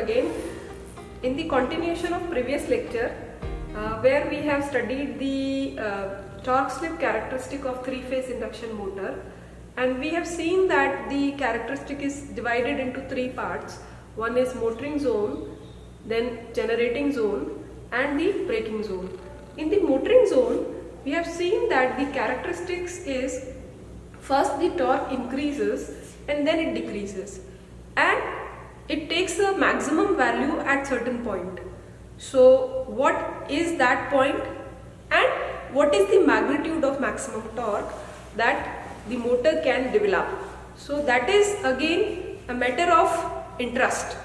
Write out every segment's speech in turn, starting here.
again in the continuation of previous lecture where we have studied the torque slip characteristic of three-phase induction motor, and we have seen that the characteristic is divided into three parts. One is motoring zone, then generating zone and the braking zone. In the motoring zone we have seen that the characteristics is first the torque increases and then it decreases, and it takes a maximum value at certain point. So what is that point and what is the magnitude of maximum torque that the motor can develop? So that is again a matter of interest.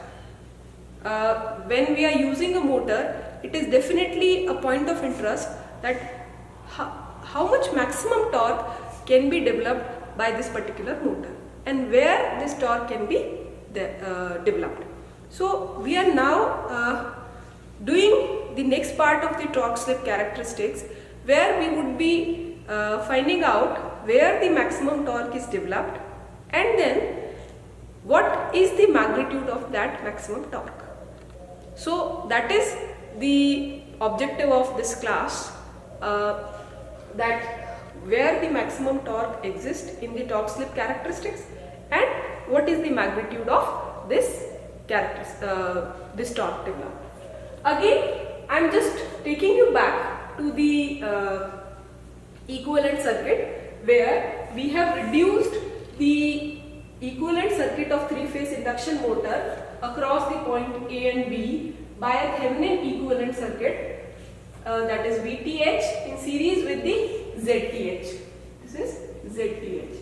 When we are using a motor, it is definitely a point of interest that how much maximum torque can be developed by this particular motor and where this torque can be developed. So we are now doing the next part of the torque slip characteristics, where we would be finding out where the maximum torque is developed and then what is the magnitude of that maximum torque. So that is the objective of this class, that where the maximum torque exists in the torque slip characteristics and what is the magnitude of this this torque developed. Again, I am just taking you back to the equivalent circuit, where we have reduced the equivalent circuit of three-phase induction motor across the point A and B by a Thevenin equivalent circuit, that is VTH in series with the ZTH. This is ZTH,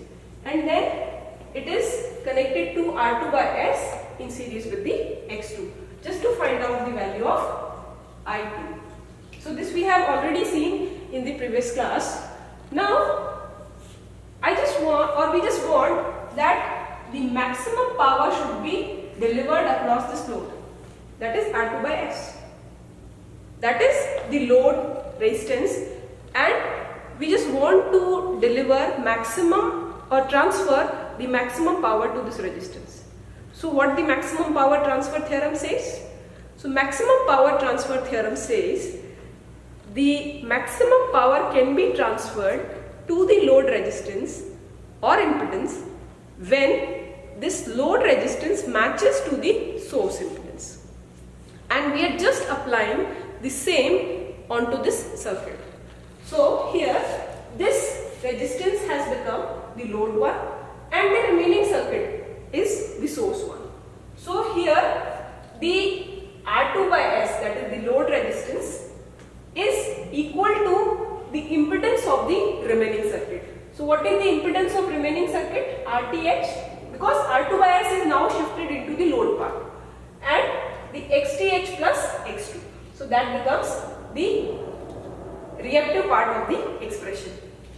and then it is connected to R2 by S in series with the X2, just to find out the value of I2. So this we have already seen in the previous class. Now we just want that the maximum power should be delivered across this load, that is R2 by S. That is the load resistance, and we just want to deliver maximum or transfer the maximum power to this resistance. So what the maximum power transfer theorem says? So maximum power transfer theorem says the maximum power can be transferred to the load resistance or impedance when this load resistance matches to the source impedance, and we are just applying the same onto this circuit. So here this resistance has become the load one and the remaining circuit is the source one. So here the R2 by S, that is the load resistance, is equal to the impedance of the remaining circuit. So what is the impedance of remaining circuit? RTH, because R2 by S is now shifted into the load part, and the XTH plus X2. So that becomes the reactive part of the expression.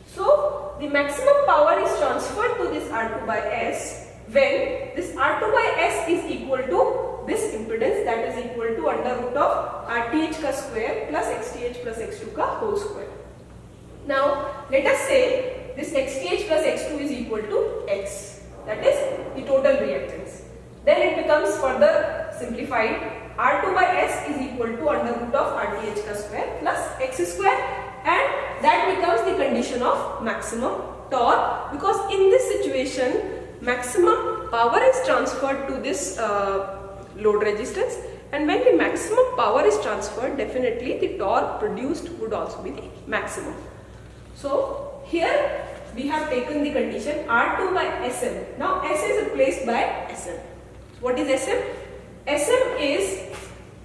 So the maximum power is transferred to this R2 by S when this R2 by S is equal to this impedance, that is equal to under root of RTH ka square plus XTH plus X2 ka whole square. Now let us say this XTH plus X2 is equal to X, that is the total reactance. Then it becomes further simplified. R2 by S is equal to under root of RTH ka square plus X square, and that becomes the condition of maximum torque, because in this situation maximum power is transferred to this load resistance, and when the maximum power is transferred, definitely the torque produced would also be the maximum. So here we have taken the condition R2 by Sm. Now S is replaced by Sm. What is Sm? Sm is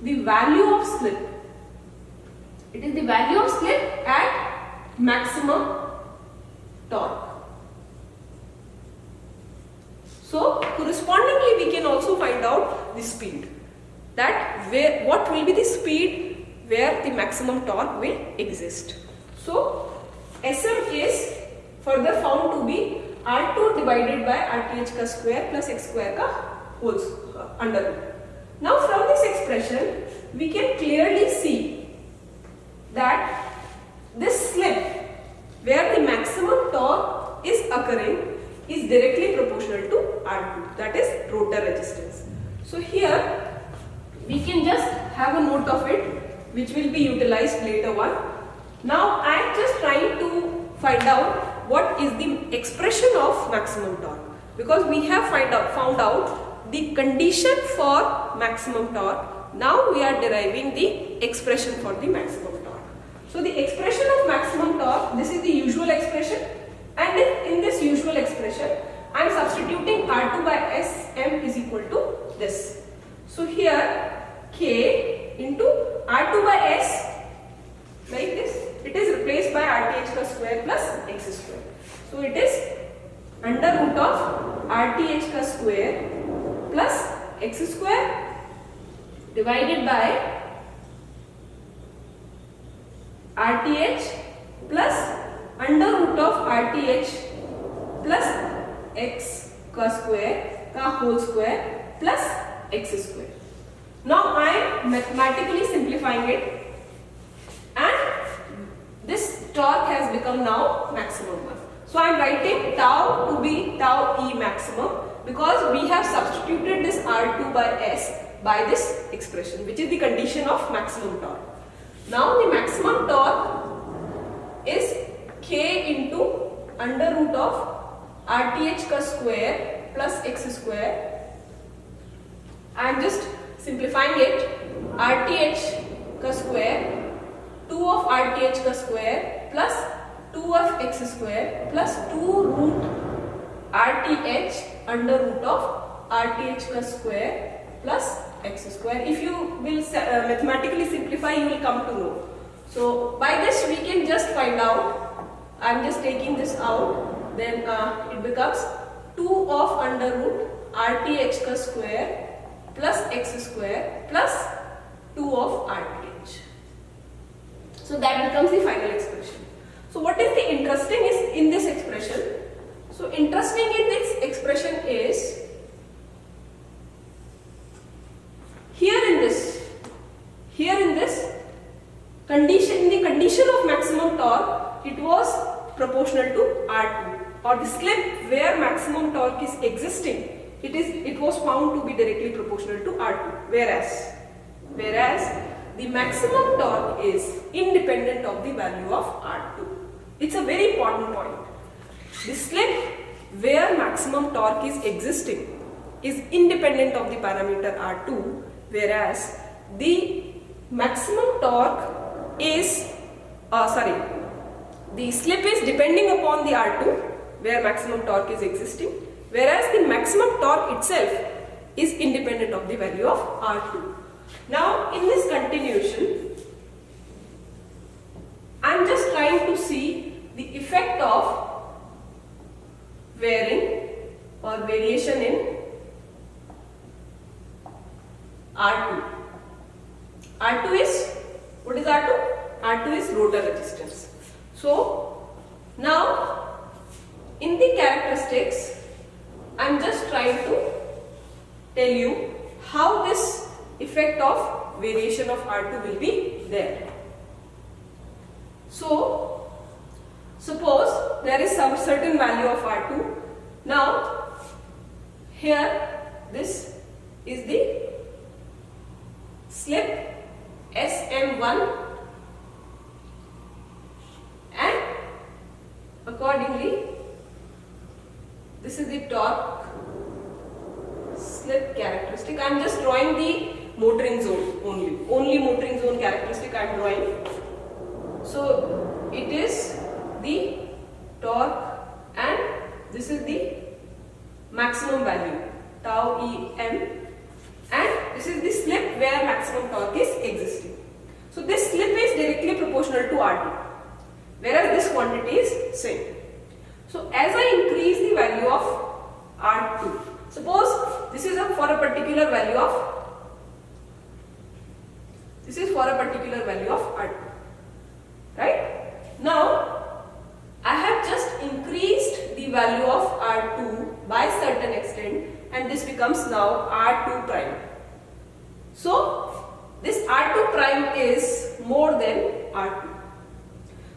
the value of slip. It is the value of slip at maximum torque. So correspondingly we can also find out the speed, that what will be the speed where the maximum torque will exist. So Sm is further found to be R2 divided by RTH ka square plus X square ka whole under root. Now from this expression we can clearly see that this slip where the maximum torque is occurring is directly proportional to R2, that is rotor resistance. So here we can just have a note of it which will be utilized later on. Now I am just trying to find out what is the expression of maximum torque, because we have found out the condition for maximum torque. Now we are deriving the expression for the maximum torque. So the expression of maximum torque, this is the usual expression, and in this usual expression I am substituting R2 by Sm is equal to this. So here K into R2 by S, like this, it is replaced by RTH square plus X square. So it is under root of RTH square plus X square divided by RTH plus under root of RTH plus X square का whole square plus X square. Now I am mathematically simplifying it, and this torque has become now maximum one. So I am writing tau to be tau E maximum, because we have substituted this R2 by S by this expression, which is the condition of maximum torque. Now the maximum torque is K into under root of RTH ka square plus X square. I am just simplifying it. RTH ka square, 2 of RTH ka square plus 2 of X square plus 2 root RTH under root of RTH ka square plus X square. If you will mathematically simplify, you will come to know. So by this we can just find out. I am just taking this out. Then it becomes 2 of under root RTH ka square plus X square plus 2 of RTH. So that becomes the final expression. So what is the interesting is in this expression? So interesting in this expression is here in this condition, in the condition of maximum torque, it was proportional to R2, or the slip where maximum torque is existing, it was found to be directly proportional to R2, whereas the maximum torque is independent of the value of R2. It's a very important point. The slip where maximum torque is existing is independent of the parameter R2, whereas the maximum torque is the slip is depending upon the R2 where maximum torque is existing, whereas the maximum torque itself is independent of the value of R2. Now in this continuation, I am just trying to see the effect of varying or variation in R2. R2 is, what is R2? R2 is rotor resistance. So now in the characteristics, I am just trying to tell you how this effect of variation of R2 will be there. So suppose there is some certain value of R2. Now here this is the slip SM1, and accordingly this is the torque slip characteristic. I am just drawing the motoring zone only motoring zone characteristic I am drawing. So it is the torque and this is the maximum value tau EM, and this is the slip where maximum torque is existing. So this slip is directly proportional to R2, whereas this quantity is same. So as I increase the value of R2, suppose this is for a particular value of R2, right? Now I have just increased the value of R2 by certain extent, and this becomes now R2 prime. So this R2 prime is more than R2.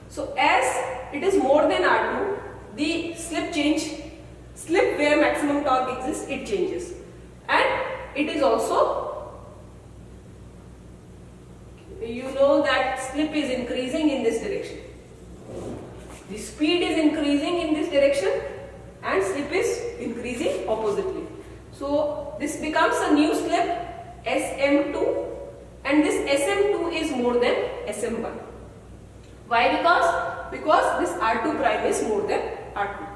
So as it is more than R2, the slip where maximum torque exists, it changes, and it is also you know that slip is increasing in this direction. The speed is increasing in this direction and slip is increasing oppositely. So this becomes a new slip SM2, and this SM2 is more than SM1. Why? Because this R2 prime is more than R2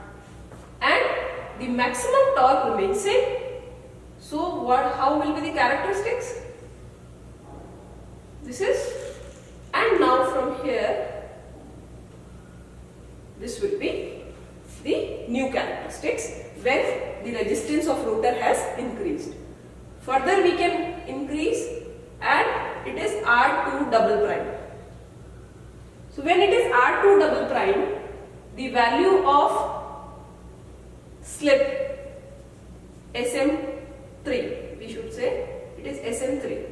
and the maximum torque remains same. So how will be the characteristics? This is, and now from here this will be the new characteristics when the resistance of rotor has increased. Further we can increase and it is R2 double prime. So when it is R2 double prime, the value of slip SM3, we should say it is SM3,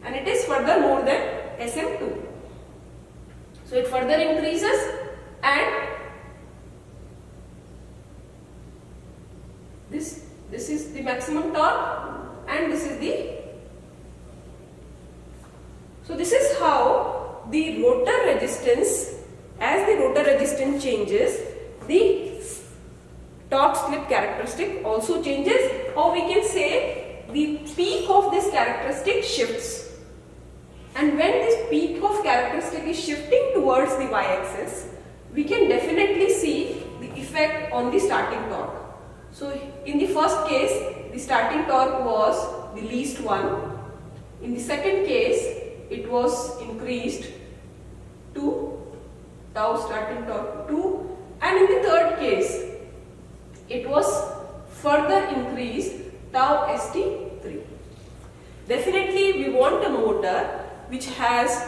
and it is further more than SM2. So it further increases and this is the maximum torque and this is the, so this is how the rotor resistance, as the rotor resistance changes, the torque slip characteristic also changes, or we can say the peak of this characteristic shifts. And when this peak of characteristic is shifting towards the y-axis, we can definitely see the effect on the starting torque. So in the first case, the starting torque was the least one. In the second case, it was increased to tau starting torque 2, and in the third case, it was further increased tau ST3. Definitely we want a motor which has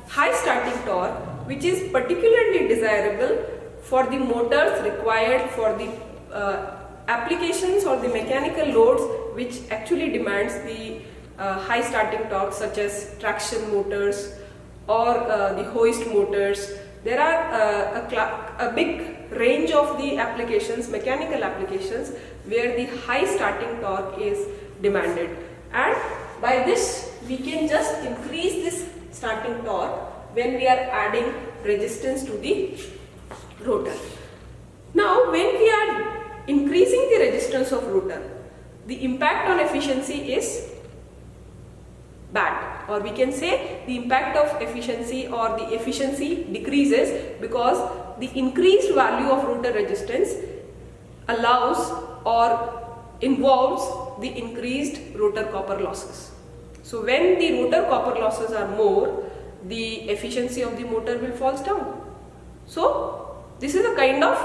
high starting torque, which is particularly desirable for the motors required for the applications or the mechanical loads which actually demands the high starting torque, such as traction motors or the hoist motors. There are a big range of the applications, mechanical applications, where the high starting torque is demanded, and by this we can just increase this starting torque when we are adding resistance to the rotor. Now when we are increasing the resistance of rotor, the impact on efficiency is bad, or we can say the impact of efficiency or the efficiency decreases, because the increased value of rotor resistance allows or involves the increased rotor copper losses. So when the rotor copper losses are more, the efficiency of the motor will fall down. So this is a kind of,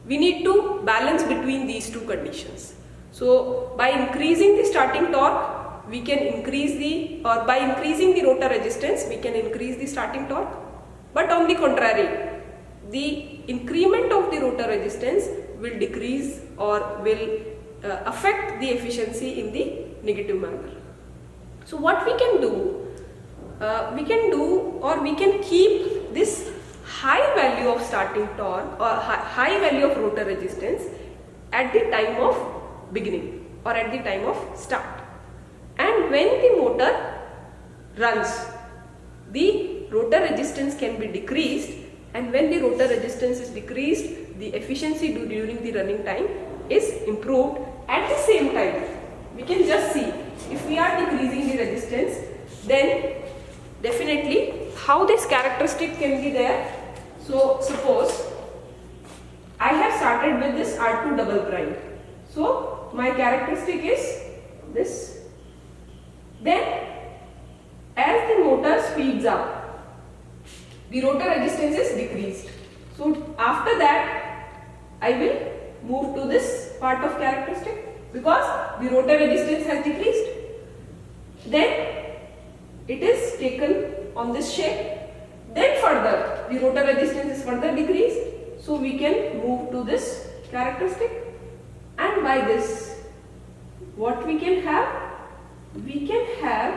we need to balance between these two conditions. So by increasing the starting torque, we can increase the, or by increasing the rotor resistance, we can increase the starting torque. But on the contrary, the increment of the rotor resistance will decrease or will affect the efficiency in the negative manner. So what we can do, we can keep this high value of starting torque or high value of rotor resistance at the time of beginning or at the time of start. And when the motor runs, the rotor resistance can be decreased, and when the rotor resistance is decreased, the efficiency during the running time is improved. At the same time, we can just see, if we are decreasing the resistance, then definitely how this characteristic can be there. So suppose I have started with this R2 double prime. So my characteristic is this. Then as the motor speeds up, the rotor resistance is decreased. So after that I will move to this part of characteristic, because the rotor resistance has decreased. Then it is taken on this shape. Then further the rotor resistance is further decreased. So we can move to this characteristic, and by this what we can have? We can have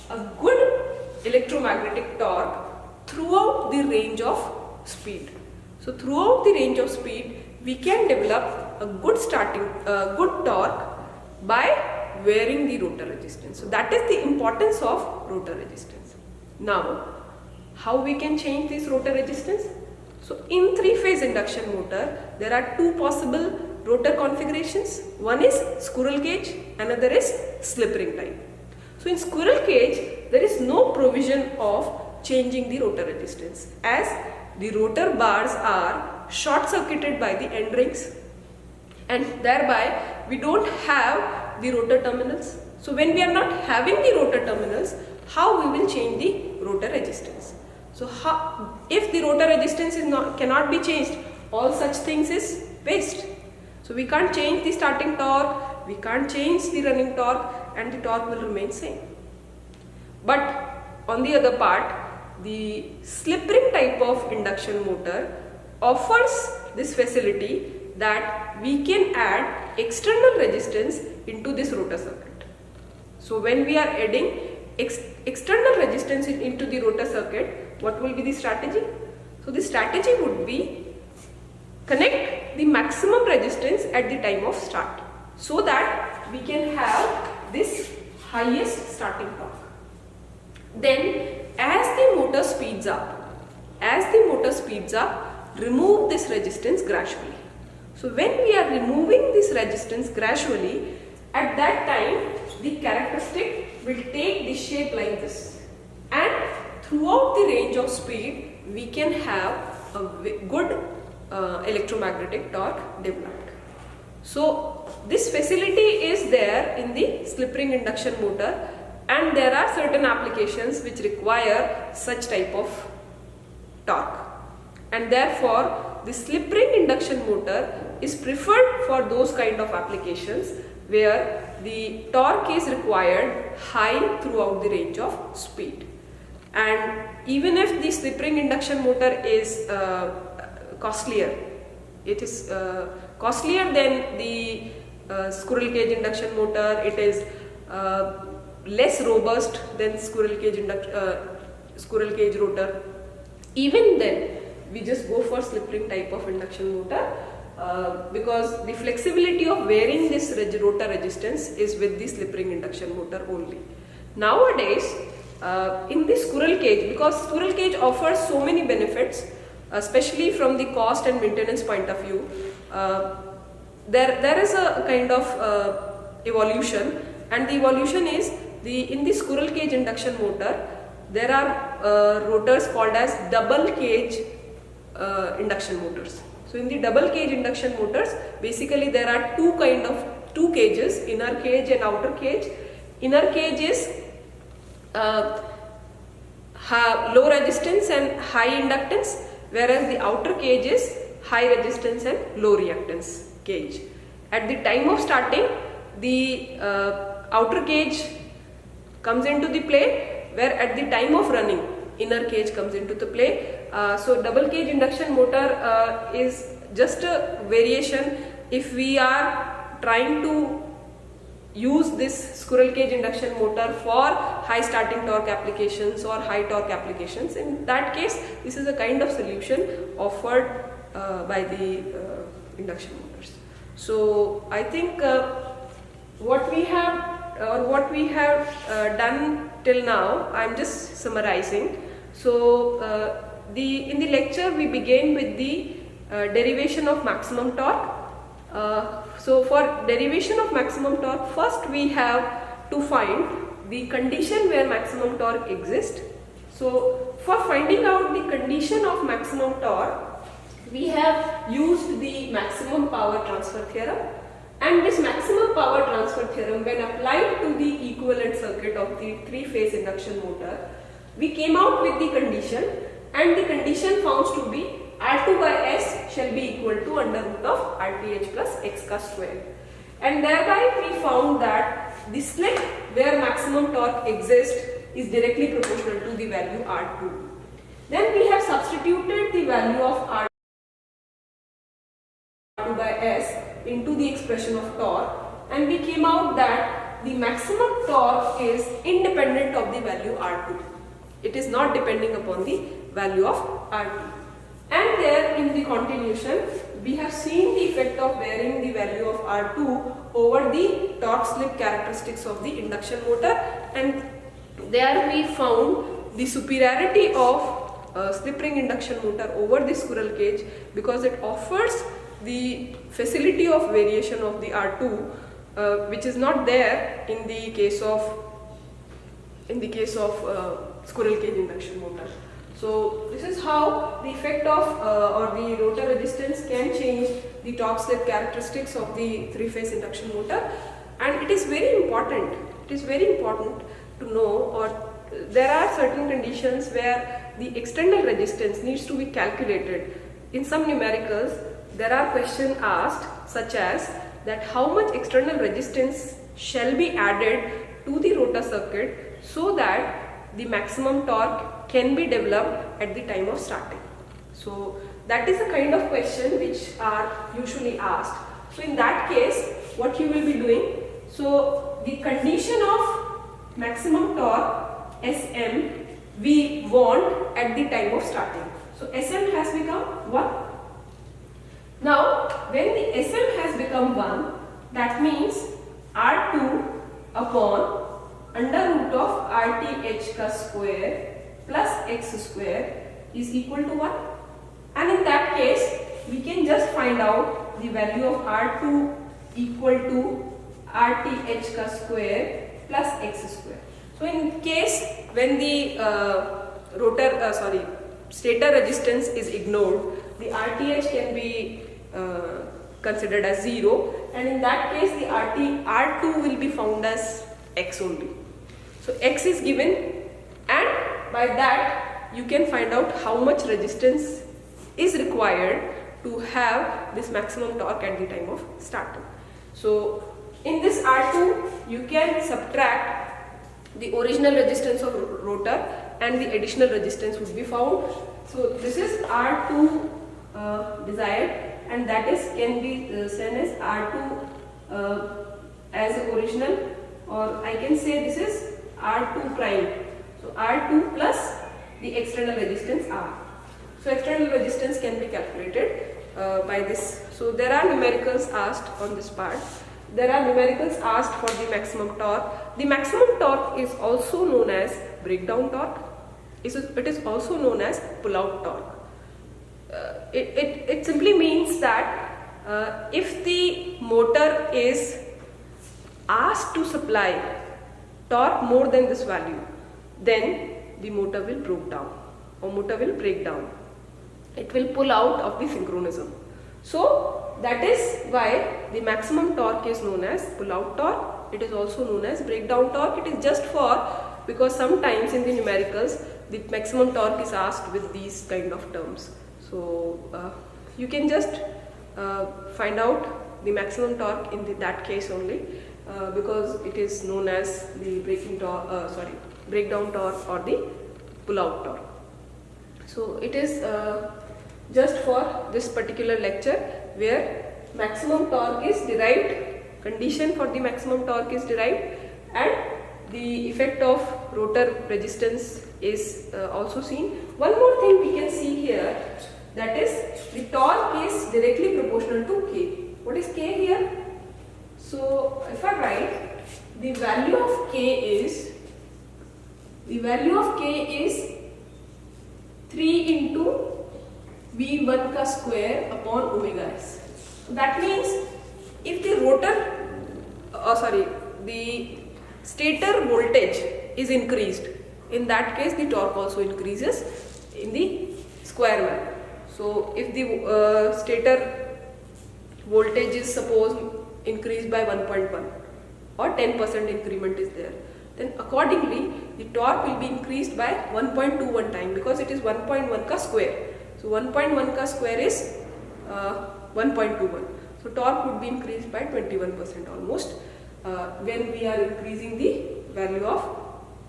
a good electromagnetic torque throughout the range of speed. So throughout the range of speed, we can develop a good torque by varying the rotor resistance. So that is the importance of rotor resistance. Now, how we can change this rotor resistance? So in three-phase induction motor, there are two possible rotor configurations. One is squirrel cage, another is slip ring type. So in squirrel cage, there is no provision of changing the rotor resistance, as the rotor bars are short circuited by the end rings, and thereby we don't have the rotor terminals. So when we are not having the rotor terminals, how we will change the rotor resistance? So if the rotor resistance cannot be changed, all such things is waste. So we can't change the starting torque, we can't change the running torque, and the torque will remain same. But on the other part, the slip ring type of induction motor offers this facility that we can add external resistance into this rotor circuit. So when we are adding external resistance into the rotor circuit, what will be the strategy? So the strategy would be connect the maximum resistance at the time of start, so that we can have this highest starting torque. Then as the motor speeds up, remove this resistance gradually. So when we are removing this resistance gradually, at that time the characteristic will take the shape like this, and throughout the range of speed we can have a good electromagnetic torque developed. So this facility is there in the slip ring induction motor, and there are certain applications which require such type of torque, and therefore the slip ring induction motor is preferred for those kind of applications where the torque is required high throughout the range of speed. And even if the slip ring induction motor is costlier, it is costlier than the squirrel cage induction motor, it is less robust than squirrel cage rotor, even then we just go for slip ring type of induction motor, because the flexibility of varying this rotor resistance is with the slip ring induction motor only. Nowadays in the squirrel cage, because squirrel cage offers so many benefits, especially from the cost and maintenance point of view, there is a kind of evolution, and the evolution is in the squirrel cage induction motor there are rotors called as double cage induction motors. So in the double cage induction motors, basically there are two cages, inner cage and outer cage. Inner cage is low resistance and high inductance, whereas the outer cage is high resistance and low reactance cage. At the time of starting, the outer cage comes into the play, where at the time of running, inner cage comes into the play. So double cage induction motor is just a variation. If we are trying to use this squirrel cage induction motor for high starting torque applications or high torque applications, in that case this is a kind of solution offered by the induction motors. So I think what we have done till now, I am just summarizing. So in the lecture we began with the derivation of maximum torque. So for derivation of maximum torque, first we have to find the condition where maximum torque exists. So for finding out the condition of maximum torque, we have used the maximum power transfer theorem, and this maximum power transfer theorem, when applied to the equivalent circuit of the three-phase induction motor, we came out with the condition, and the condition found to be R2 by S shall be equal to under root of RTH plus X ka square, and thereby we found that the slit where maximum torque exists is directly proportional to the value R2. Then we have substituted the value of R2 by S into the expression of torque, and we came out that the maximum torque is independent of the value R2. It is not depending upon the value of R2. And there in the continuation, we have seen the effect of varying the value of R2 over the torque slip characteristics of the induction motor, and there we found the superiority of slip ring induction motor over the squirrel cage because it offers the facility of variation of the R2 which is not there in the case of squirrel cage induction motor. So this is how the effect of or the rotor resistance can change the torque slip characteristics of the three-phase induction motor, and it is very important. It is very important to know, or there are certain conditions where the external resistance needs to be calculated. In some numericals, there are questions asked such as that how much external resistance shall be added to the rotor circuit so that the maximum torque can be developed at the time of starting. So that is the kind of question which are usually asked. So in that case, what you will be doing, so the condition of maximum torque Sm we want at the time of starting. So Sm has become 1. Now when the Sm has become 1, that means R2 upon under root of RTH ka square plus x square is equal to 1, and in that case we can just find out the value of R2 equal to RTH ka square plus x square. So in case when the stator resistance is ignored, the RTH can be considered as 0, and in that case the R2 will be found as x only. So x is given, and by that you can find out how much resistance is required to have this maximum torque at the time of starting. So in this R2 you can subtract the original resistance of rotor and the additional resistance would be found. So this is R2 desired, and that is can be seen as R2 as original, or I can say this is R2 prime. So R2 plus the external resistance R. So external resistance can be calculated by this. So there are numericals asked on this part. There are numericals asked for the maximum torque. The maximum torque is also known as breakdown torque. It is also known as pull-out torque. It simply means that if the motor is asked to supply torque more than this value, then the motor will break down. It will pull out of the synchronism. So that is why the maximum torque is known as pull-out torque. It is also known as breakdown torque. It is just because sometimes in the numericals the maximum torque is asked with these kind of terms. So you can just find out the maximum torque in that case only, because it is known as the breakdown torque or the pull-out torque. So it is just for this particular lecture where maximum torque is derived, condition for the maximum torque is derived, and the effect of rotor resistance is also seen. One more thing we can see here, that is the torque is directly proportional to K. What is K here? So if I write the value of K is 3 into V1 ka square upon omega s. So that means if the the stator voltage is increased, in that case the torque also increases in the square manner. So if the stator voltage is suppose increased by 1.1 or 10% increment is there, then accordingly the torque will be increased by 1.21 time, because it is 1.1 ka square. So 1.1 ka square is 1.21. So torque would be increased by 21% almost when we are increasing the value of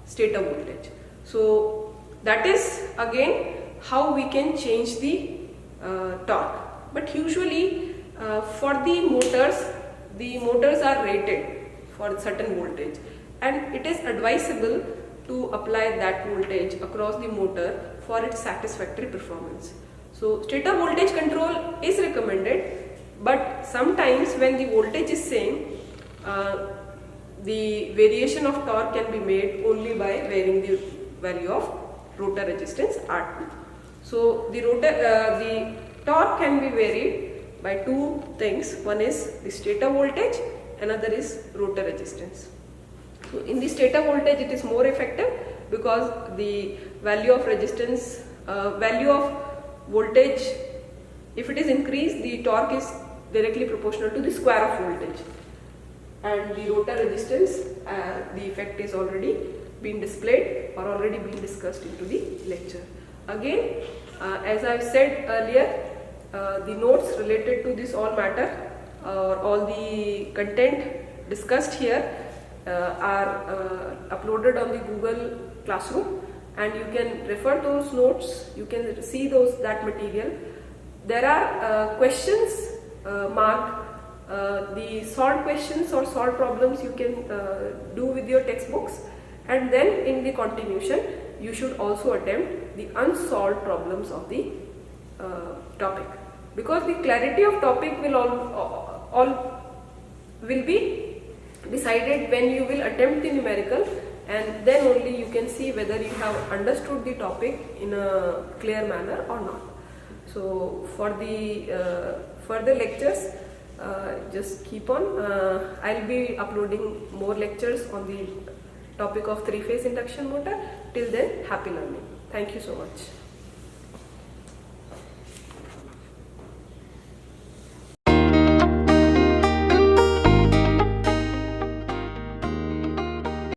stator voltage. So that is again how we can change the torque. But usually for the motors are rated for certain voltage, and it is advisable to apply that voltage across the motor for its satisfactory performance. So stator voltage control is recommended But sometimes when the voltage is same, the variation of torque can be made only by varying the value of rotor resistance R2. So the torque can be varied by two things. One is the stator voltage, another is rotor resistance. So in the stator voltage it is more effective because the value of resistance, value of voltage, if it is increased, the torque is directly proportional to the square of voltage. And the rotor resistance, the effect is already been displayed or already been discussed into the lecture. Again, as I have said earlier, the notes related to this all matter or all the content discussed here are uploaded on the Google Classroom, and you can refer those notes, you can see that material. There are questions marked. The solved questions or solved problems you can do with your textbooks, and then in the continuation you should also attempt the unsolved problems of the topic, because the clarity of topic will be decided when you will attempt the numerical, and then only you can see whether you have understood the topic in a clear manner or not. So for the further lectures, just keep on. I'll be uploading more lectures on the topic of three-phase induction motor. Till then, happy learning. Thank you so much.